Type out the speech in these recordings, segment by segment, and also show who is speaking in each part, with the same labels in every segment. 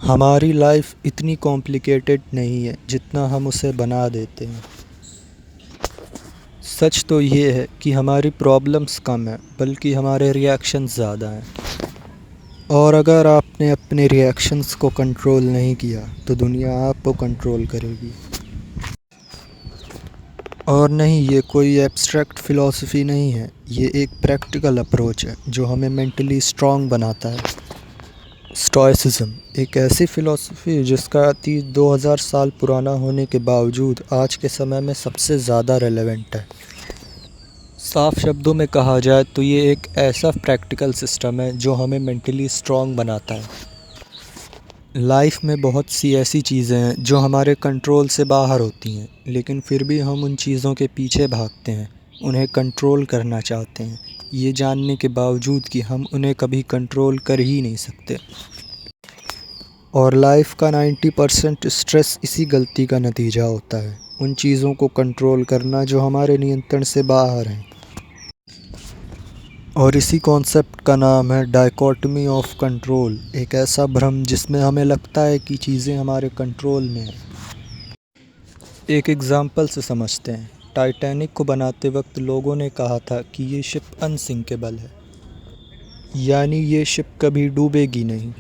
Speaker 1: हमारी लाइफ इतनी कॉम्प्लिकेटेड नहीं है जितना हम उसे बना देते हैं। सच तो ये है कि हमारी प्रॉब्लम्स कम हैं, बल्कि हमारे रिएक्शंस ज़्यादा हैं। और अगर आपने अपने रिएक्शंस को कंट्रोल नहीं किया तो दुनिया आपको कंट्रोल करेगी। और नहीं, ये कोई एब्स्ट्रैक्ट फ़िलॉसफी नहीं है, ये एक प्रैक्टिकल अप्रोच है जो हमें मेंटली स्ट्रॉन्ग बनाता है। स्टोइसिज्म एक ऐसी फ़िलॉसफी है जिसका अतीत 2000 साल पुराना होने के बावजूद आज के समय में सबसे ज़्यादा रेलेवेंट है। साफ शब्दों में कहा जाए तो ये एक ऐसा प्रैक्टिकल सिस्टम है जो हमें मेंटली स्ट्रॉन्ग बनाता है। लाइफ में बहुत सी ऐसी चीज़ें हैं जो हमारे कंट्रोल से बाहर होती हैं, लेकिन फिर भी हम उन चीज़ों के पीछे भागते हैं, उन्हें कंट्रोल करना चाहते हैं, ये जानने के बावजूद कि हम उन्हें कभी कंट्रोल कर ही नहीं सकते। और लाइफ का 90% स्ट्रेस इसी गलती का नतीजा होता है, उन चीज़ों को कंट्रोल करना जो हमारे नियंत्रण से बाहर हैं। और इसी कॉन्सेप्ट का नाम है डायकोटमी ऑफ कंट्रोल, एक ऐसा भ्रम जिसमें हमें लगता है कि चीज़ें हमारे कंट्रोल में हैं। एक एग्ज़ाम्पल से समझते हैं। टाइटैनिक को बनाते वक्त लोगों ने कहा था कि ये शिप अनसिंकेबल है, यानी ये शिप कभी डूबेगी नहीं।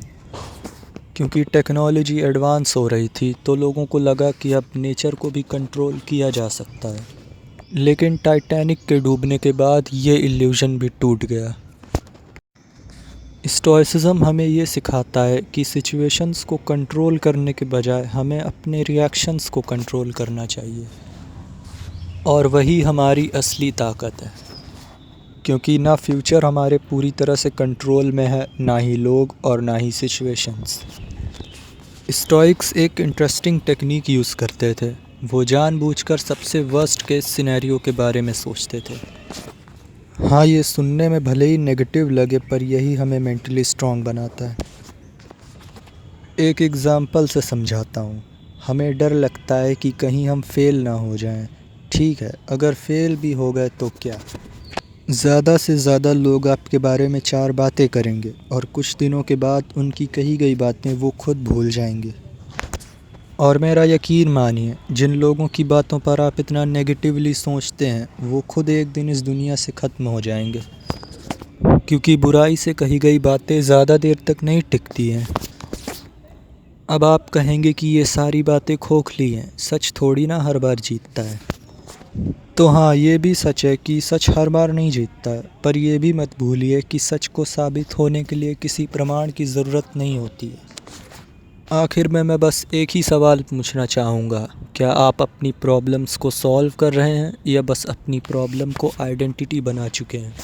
Speaker 1: क्योंकि टेक्नोलॉजी एडवांस हो रही थी तो लोगों को लगा कि अब नेचर को भी कंट्रोल किया जा सकता है। लेकिन टाइटैनिक के डूबने के बाद ये इल्यूज़न भी टूट गया। स्टोइसिज्म हमें ये सिखाता है कि सिचुएशंस को कंट्रोल करने के बजाय हमें अपने रिएक्शंस को कंट्रोल करना चाहिए। और वही हमारी असली ताकत है, क्योंकि ना फ्यूचर हमारे पूरी तरह से कंट्रोल में है, ना ही लोग और ना ही सिचुएशंस। स्टोइक्स एक इंटरेस्टिंग टेक्निक यूज़ करते थे। वो जानबूझकर सबसे वर्स्ट केस सिनेरियो के बारे में सोचते थे। हाँ, ये सुनने में भले ही नेगेटिव लगे, पर यही हमें मेंटली स्ट्रॉन्ग बनाता है। एक एग्ज़ाम्पल से समझाता हूँ। हमें डर लगता है कि कहीं हम फेल ना हो जाएं। ठीक है, अगर फेल भी हो गए तो क्या? ज़्यादा से ज़्यादा लोग आपके बारे में 4 बातें करेंगे और कुछ दिनों के बाद उनकी कही गई बातें वो खुद भूल जाएंगे। और मेरा यकीन मानिए, जिन लोगों की बातों पर आप इतना नेगेटिवली सोचते हैं वो खुद एक दिन इस दुनिया से ख़त्म हो जाएंगे। क्योंकि बुराई से कही गई बातें ज़्यादा देर तक नहीं टिकती हैं। अब आप कहेंगे कि ये सारी बातें खोखली हैं, सच थोड़ी ना हर बार जीतता है। तो हाँ, ये भी सच है कि सच हर बार नहीं जीतता है, पर यह भी मत भूलिए कि सच को साबित होने के लिए किसी प्रमाण की ज़रूरत नहीं होती है। आखिर में मैं बस एक ही सवाल पूछना चाहूँगा, क्या आप अपनी प्रॉब्लम्स को सॉल्व कर रहे हैं या बस अपनी प्रॉब्लम को आइडेंटिटी बना चुके हैं?